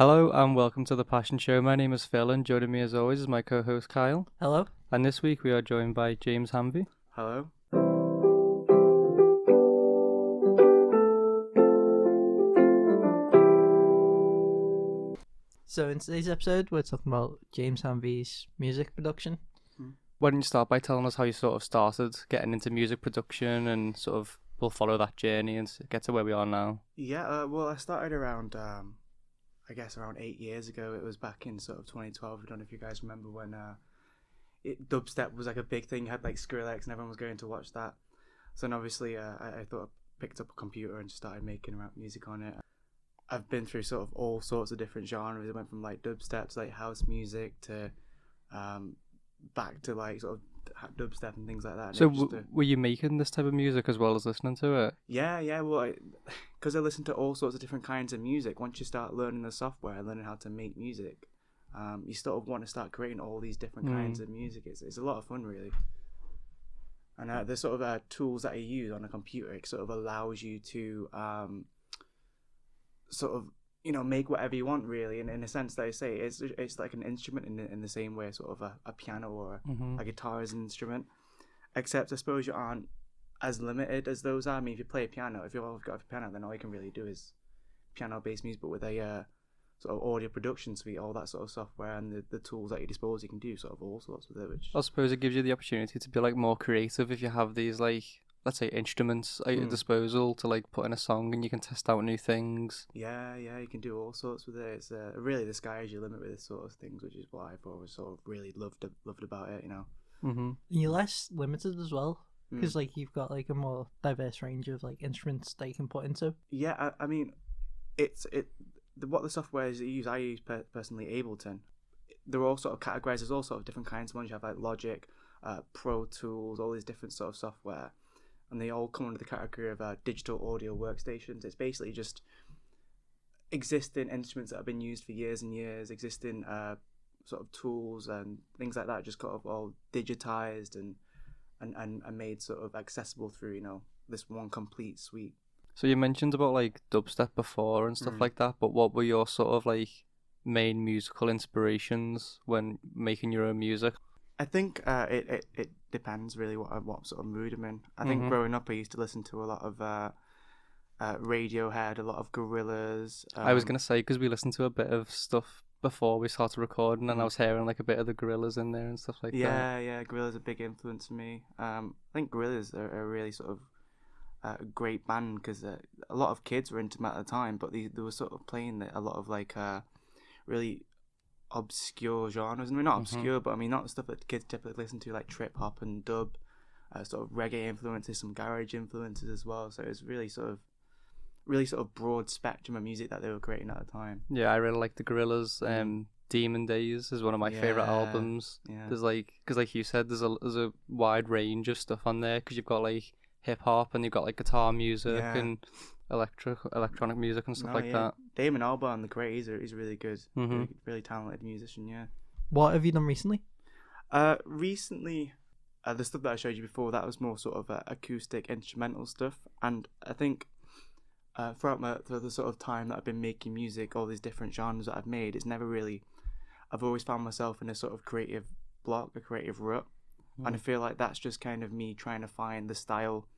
Hello and welcome to the Passion Show. My name is Phil and joining me as always is my co-host Kyle. Hello. And this week we are joined by James Hanvey. Hello. So in today's episode, we're talking about James Hanvey's music production. Why don't you start by telling us how you sort of started getting into music production and sort of we'll follow that journey and get to where we are now. Yeah, well, I started around, I guess around 8 years ago. It was back in sort of 2012. I don't know if you guys remember when dubstep was like a big thing. You had like Skrillex and everyone was going to watch that. So then obviously I thought I picked up a computer and just started making rap music on it. I've been through sort of all sorts of different genres. It went from like dubstep to like house music to back to like sort of dubstep and things like that. And So were you making this type of music as well as listening to it? Yeah. Well, because I listen to all sorts of different kinds of music. Once you start learning the software and learning how to make music, you sort of want to start creating all these different kinds of music. It's a lot of fun, really. And the sort of tools that I use on a computer, it sort of allows you to sort of make whatever you want, really. And in a sense, that I say it's like an instrument in the same way sort of a piano or a guitar is an instrument, except I suppose you aren't as limited as those are. I mean, if you play a piano, if you've got a piano, then all you can really do is piano-based music. But with a sort of audio production suite, all that sort of software and the tools at your disposal, you can do sort of all sorts with it. Which I suppose it gives you the opportunity to be like more creative if you have these like, let's say, instruments at your disposal to like put in a song and you can test out new things. Yeah, you can do all sorts with it. It's really the sky is your limit with this sort of things, which is what I've always sort of really loved about it. Mm-hmm. You're less limited as well because like you've got like a more diverse range of like instruments that you can put into. Yeah, I mean, what the softwares that I use personally Ableton. They're all sort of categorized. There's all sort of different kinds of ones. You have like Logic, Pro Tools, all these different sort of software. And they all come under the category of digital audio workstations. It's basically just existing instruments that have been used for years and years, existing sort of tools and things like that, just kind of all digitized and made sort of accessible through this one complete suite. So you mentioned about like dubstep before and stuff like that, but what were your sort of like main musical inspirations when making your own music? I think it depends really what sort of mood I'm in. I think growing up I used to listen to a lot of Radiohead, a lot of Gorillaz. I was going to say, because we listened to a bit of stuff before we started recording and I was hearing like a bit of the Gorillaz in there and stuff like that. Yeah, Gorillaz a big influence for me. I think Gorillaz are a really sort of a great band because a lot of kids were into them at the time, but they were sort of playing a lot of like really obscure genres. I mean, not obscure, but I mean not the stuff that kids typically listen to, like trip hop and dub, sort of reggae influences, some garage influences as well. So it's really sort of broad spectrum of music that they were creating at the time. Yeah, I really like the Gorillaz. Demon Days is one of my favorite albums. Yeah. There's like, because like you said, there's a wide range of stuff on there because you've got like hip hop and you've got like guitar music and electronic music and stuff that. Damon Albarn, the great, he's really good, really talented musician. Yeah. What have you done recently? Recently, the stuff that I showed you before, that was more sort of acoustic instrumental stuff, and I think throughout the sort of time that I've been making music, all these different genres that I've made, I've always found myself in a sort of creative block, a creative rut. And I feel like that's just kind of me trying to find the style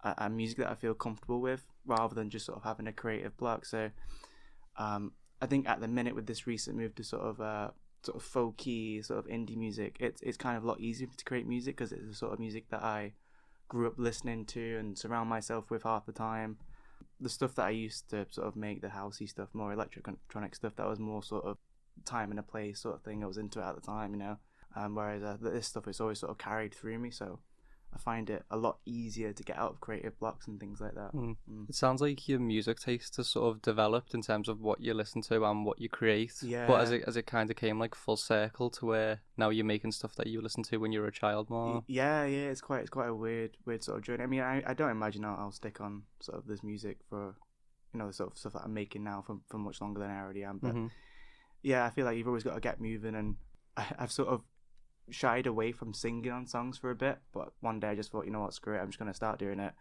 and music that I feel comfortable with, rather than just sort of having a creative block. So I think at the minute with this recent move to sort of folky, sort of indie music, it's kind of a lot easier to create music because it's the sort of music that I grew up listening to and surround myself with half the time. The stuff that I used to sort of make, the housey stuff, more electronic stuff, that was more sort of time and a place sort of thing. I was into it at the time, whereas this stuff is always sort of carried through me, so I find it a lot easier to get out of creative blocks and things like that. It sounds like your music taste has sort of developed in terms of what you listen to and what you create. Yeah. But as it kind of came like full circle to where now you're making stuff that you listen to when you were a child more. Yeah, it's quite a weird sort of journey. I mean, I don't imagine I'll stick on sort of this music for the sort of stuff that I'm making now for much longer than I already am. But yeah, I feel like you've always got to get moving, and I've sort of shied away from singing on songs for a bit, but one day I just thought, you know what, screw it, I'm just going to start doing it.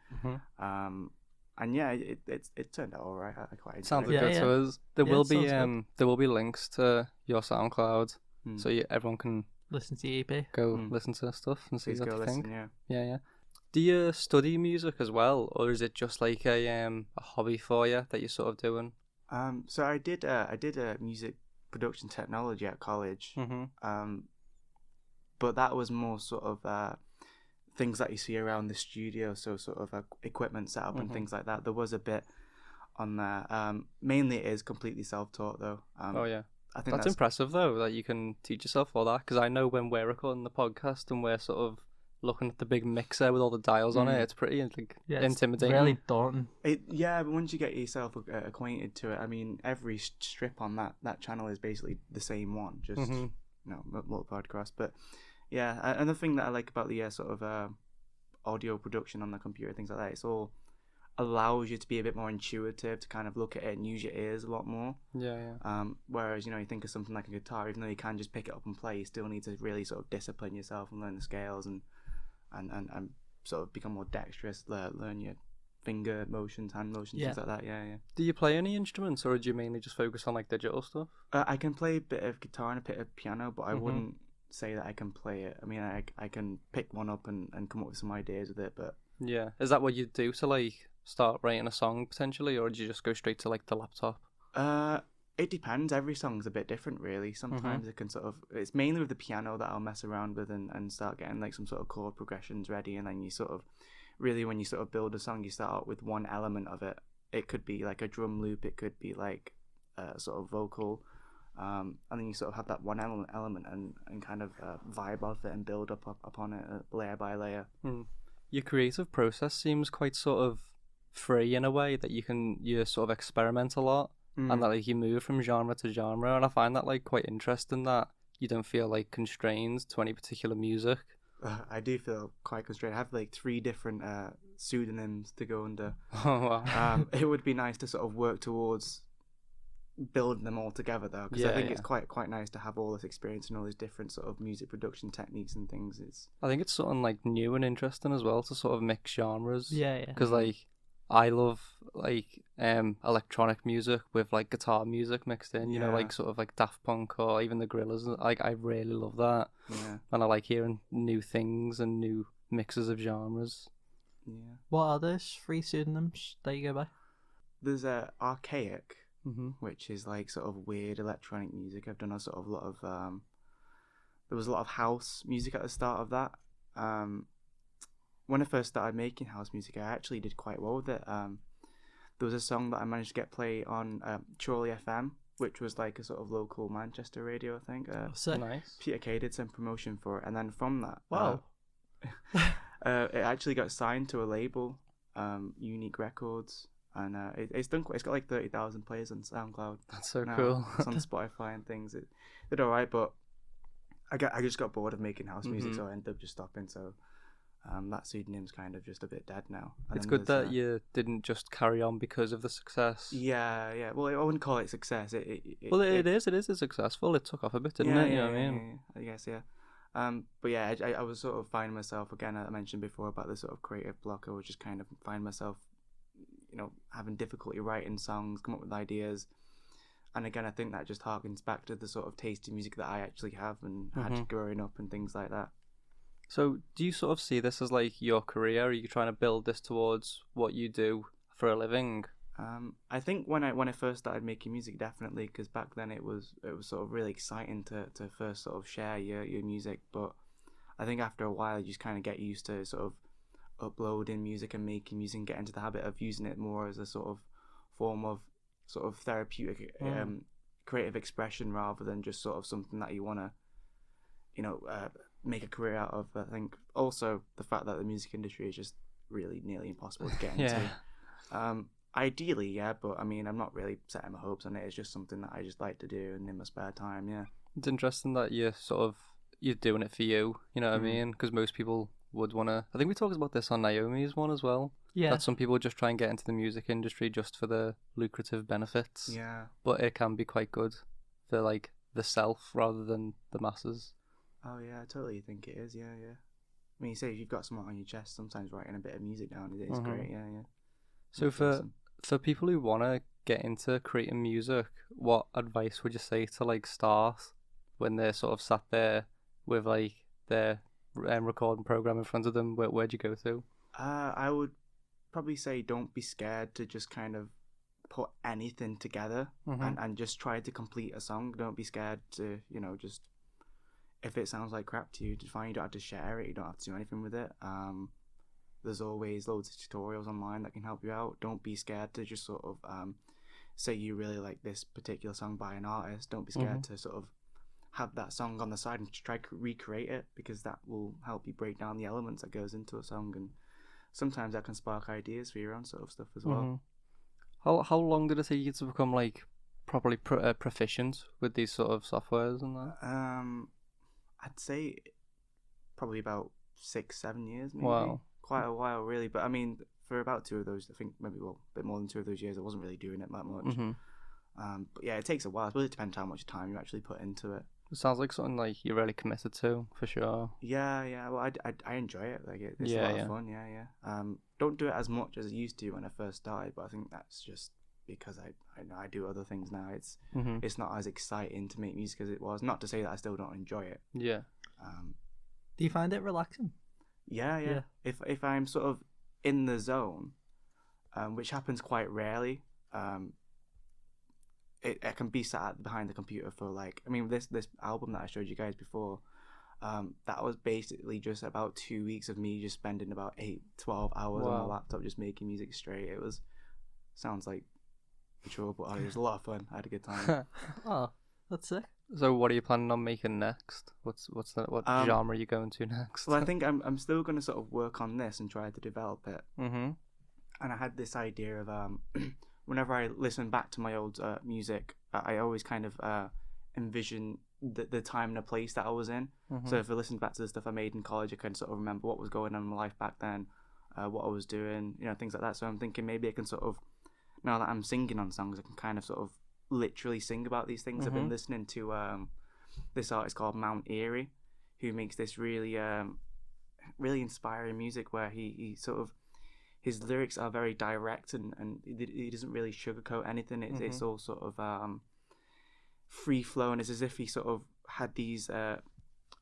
And yeah, it turned out alright. I quite enjoyed Sounded it. good to us. There Yeah, will it be sounds good. there will be links to your SoundCloud, Hmm. so everyone can Listen to the EP. go listen to stuff and see Please what go you think. listen. Yeah. Yeah. Do you study music as well, or is it just like a hobby for you that you're sort of doing? So I did a music production technology at college. Mm-hmm. But that was more sort of things that you see around the studio, so sort of equipment setup and things like that. There was a bit on there. Mainly it is completely self-taught though. Oh yeah. I think That's impressive though, that you can teach yourself all that, because I know when we're recording the podcast and we're sort of looking at the big mixer with all the dials on it, it's pretty like It's intimidating. really daunting. But once you get yourself acquainted to it, I mean, every strip on that channel is basically the same one, just multiple across. But yeah, another thing that I like about the sort of audio production on the computer, things like that, it's all allows you to be a bit more intuitive, to kind of look at it and use your ears a lot more. Yeah. Whereas, you think of something like a guitar, even though you can just pick it up and play, you still need to really sort of discipline yourself and learn the scales and sort of become more dexterous, learn your finger motions, hand motions, things like that. Yeah. Do you play any instruments, or do you mainly just focus on like digital stuff? I can play a bit of guitar and a bit of piano, but I wouldn't say that I can play it. I mean, I can pick one up and come up with some ideas with it, but... Yeah. Is that what you do to like start writing a song potentially, or do you just go straight to like the laptop? It depends. Every song's a bit different, really. Sometimes it can sort of... It's mainly with the piano that I'll mess around with and start getting like some sort of chord progressions ready, and then you sort of... Really, when you sort of build a song, you start out with one element of it. It could be like a drum loop, it could be like a sort of vocal, and then you sort of have that one element and kind of vibe off it and build up upon it layer by layer. Your creative process seems quite sort of free in a way, that you sort of experiment a lot, and that like you move from genre to genre, and I find that like quite interesting, that you don't feel like constrained to any particular music. I do feel quite constrained. I have like 3 different pseudonyms to go under. Oh wow. It would be nice to sort of work towards building them all together though, because I think it's quite nice to have all this experience and all these different sort of music production techniques and things. I think it's something like new and interesting as well to sort of mix genres. Yeah. Because like I love like electronic music with like guitar music mixed in, you know, like sort of like Daft Punk or even the Gorillaz. Like I really love that. Yeah. And I like hearing new things and new mixes of genres. Yeah. What are those 3 pseudonyms that you go by? There's Archaic, which is like sort of weird electronic music. I've done a sort of lot of there was a lot of house music at the start of that. When I first started making house music, I actually did quite well with it. There was a song that I managed to get play on Chorley FM, which was like a sort of local Manchester radio, I think. Nice. Peter Kay did some promotion for it, and then from that, Wow. it actually got signed to a label, Unique Records, and it's got like 30,000 plays on SoundCloud. That's so now. cool. It's on Spotify and things. It did alright, but I just got bored of making house music, so I ended up just stopping. So that pseudonym's kind of just a bit dead now. And It's then good there's, that you didn't just carry on because of the success. Yeah. Well, I wouldn't call it success. It is successful. It took off a bit, didn't it? You know what I mean? I guess, yeah. But yeah, I was sort of finding myself, again, I mentioned before about the sort of creative block. I was just kind of find myself, having difficulty writing songs, come up with ideas. And again, I think that just harkens back to the sort of taste in music that I actually have and had growing up and things like that. So do you sort of see this as like your career? Are you trying to build this towards what you do for a living? I think when I first started making music, definitely, because back then it was sort of really exciting to first sort of share your music. But I think after a while, you just kind of get used to sort of uploading music and making music and get into the habit of using it more as a sort of form of sort of therapeutic creative expression, rather than just sort of something that you want to make a career out of. I think also the fact that the music industry is just really nearly impossible to get into. Ideally, yeah, but I mean, I'm not really setting my hopes on it. It's just something that I just like to do and in my spare time. Yeah, it's interesting that you're doing it for you. You know what I mean? Because most people would want to. I think we talked about this on Naomi's one as well. Yeah, that some people just try and get into the music industry just for the lucrative benefits. Yeah, but it can be quite good for like the self rather than the masses. Oh yeah, I totally think it is. Yeah. I mean, you say if you've got something on your chest, sometimes writing a bit of music down is great. Yeah. So for people who want to get into creating music, what advice would you say to like start when they're sort of sat there with like their recording program in front of them? Where'd you go to? I would probably say don't be scared to just kind of put anything together and just try to complete a song. Don't be scared to, just if it sounds like crap to you, just fine. You don't have to share it. You don't have to do anything with it. There's always loads of tutorials online that can help you out. Don't be scared to just sort of say you really like this particular song by an artist. Don't be scared to sort of have that song on the side and try to recreate it, because that will help you break down the elements that goes into a song, and sometimes that can spark ideas for your own sort of stuff as well. How long did it take you to become like properly proficient with these sort of softwares and that? I'd say probably about 6-7 years, maybe. Wow. Quite a while, really. But I mean, for about 2 of those, I think maybe a bit more than 2 of those years, I wasn't really doing it that much. But yeah, it takes a while. It really depends how much time you actually put into it. It sounds like something like you're really committed to, for sure. Yeah. Well, I enjoy it. Like it's a lot of fun. Yeah. Don't do it as much as I used to when I first started, but I think that's just because I do other things now. It's not as exciting to make music as it was. Not to say that I still don't enjoy it. Yeah. Do you find it relaxing? Yeah. If I'm sort of in the zone, which happens quite rarely, I can be sat behind the computer for like, I mean, this album that I showed you guys before, that was basically just about 2 weeks of me just spending about 8-12 hours on my laptop just making music straight. Sounds like a chore, but it was a lot of fun. I had a good time. Oh, that's sick. So what are you planning on making next? What genre are you going to next? Well, I think I'm still going to sort of work on this and try to develop it. And I had this idea of whenever I listen back to my old music, I always kind of envision the time and the place that I was in. So if I listen back to the stuff I made in college, I can sort of remember what was going on in my life back then, what I was doing, things like that. So I'm thinking maybe I can sort of, now that I'm singing on songs, I can kind of sort of literally sing about these things. I've been listening to this artist called Mount Erie, who makes this really really inspiring music where he sort of, his lyrics are very direct and he doesn't really sugarcoat anything. It's all sort of free flowing. It's as if he sort of had these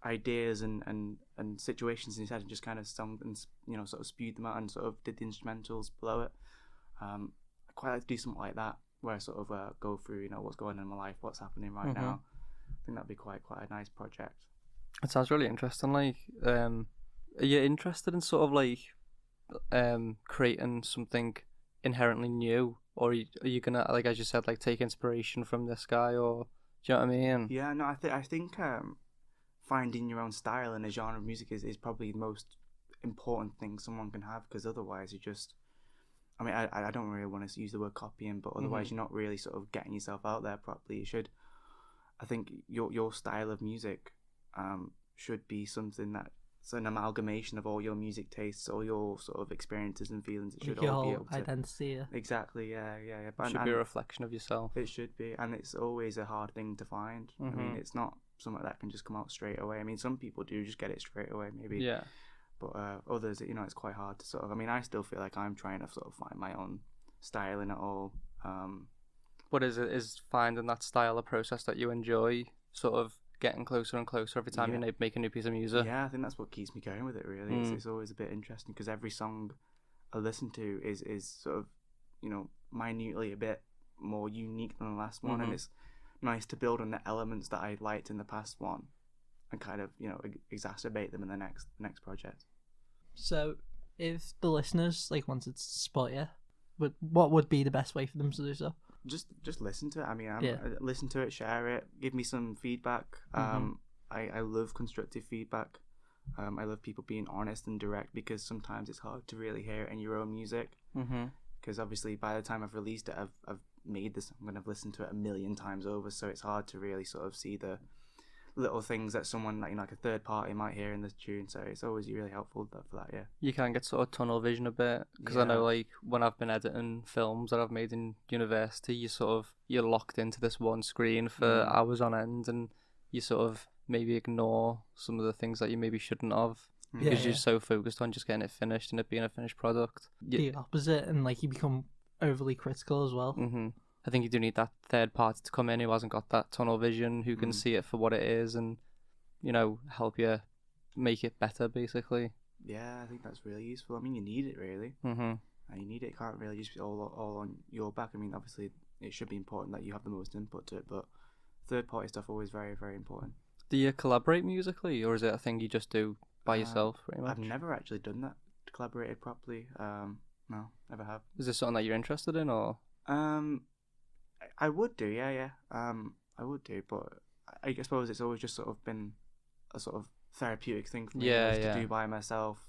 ideas and situations in his head and just kind of sung and sort of spewed them out and sort of did the instrumentals below it. I quite like to do something like that, where I sort of go through what's going on in my life, what's happening right now. I think that'd be quite a nice project. It sounds really interesting. Like, are you interested in sort of like creating something inherently new, or are you gonna, like as you said, like take inspiration from this guy, or do you know what I mean? Yeah, no, I think finding your own style in a genre of music is probably the most important thing someone can have, because otherwise you just, I mean, I don't really want to use the word copying, but otherwise you're not really sort of getting yourself out there properly. You should, I think your style of music should be something that's an amalgamation of all your music tastes, all your sort of experiences and feelings. It should your all be whole able to identity. Exactly, yeah. It should be a reflection of yourself. It should be, and it's always a hard thing to find. I mean, it's not something that can just come out straight away. I mean, some people do just get it straight away, maybe. Yeah. But others, it's quite hard to sort of, I mean, I still feel like I'm trying to sort of find my own style in it all. What is it? Is finding that style a process that you enjoy, sort of getting closer and closer every time you make a new piece of music? Yeah, I think that's what keeps me going with it, really. It's always a bit interesting, because every song I listen to is sort of, minutely a bit more unique than the last one, and it's nice to build on the elements that I liked in the past one and kind of, exacerbate them in the next project. So, if the listeners wanted to support you, what would be the best way for them to do so? Just listen to it. I mean, listen to it, share it, give me some feedback. I love constructive feedback. I love people being honest and direct, because sometimes it's hard to really hear it in your own music. Because obviously, by the time I've released it, I've made this. I'm going to have listened to it 1,000,000 times over, so it's hard to really sort of see the little things that someone like a third party might hear in the tune. So it's always really helpful for that. Yeah. You can get sort of tunnel vision a bit, because I know like when I've been editing films that I've made in university, you're locked into this one screen for hours on end, and you sort of maybe ignore some of the things that you maybe shouldn't have. because Yeah, you're yeah. so focused on just getting it finished and it being a finished product. The opposite, and like you become overly critical as well. I think you do need that third party to come in who hasn't got that tunnel vision, who can Mm. see it for what it is, and help you make it better, basically. Yeah, I think that's really useful. I mean, you need it really. You need it. It can't really just be all on your back. I mean, obviously, it should be important that you have the most input to it, but third party stuff always very, very important. Do you collaborate musically, or is it a thing you just do by yourself, pretty much? I've never actually done that, collaborated properly. No, never have. Is this something that you're interested in, or? I would do, yeah. I would do, but I suppose it's always just sort of been a sort of therapeutic thing for me to do by myself.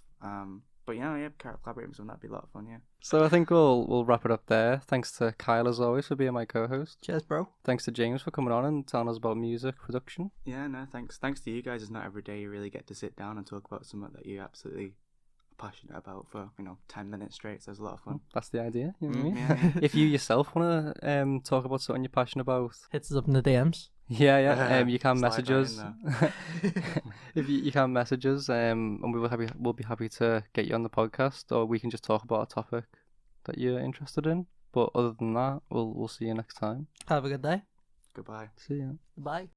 But collaborating with someone, that'd be a lot of fun, yeah. So I think we'll wrap it up there. Thanks to Kyle as always for being my co-host. Cheers, bro. Thanks to James for coming on and telling us about music production. Yeah, no, thanks. Thanks to you guys. It's not every day you really get to sit down and talk about something that you absolutely are passionate about for 10 minutes straight. So it's a lot of fun. That's the idea. You know what I mean? Yeah. If you yourself wanna talk about something you're passionate about, Hits us up in the DMs. yeah. You can Slide message right us. in If you can message us, and we'll be happy to get you on the podcast, or we can just talk about a topic that you're interested in. But other than that, we'll see you next time. Have a good day. Goodbye. See ya. Bye.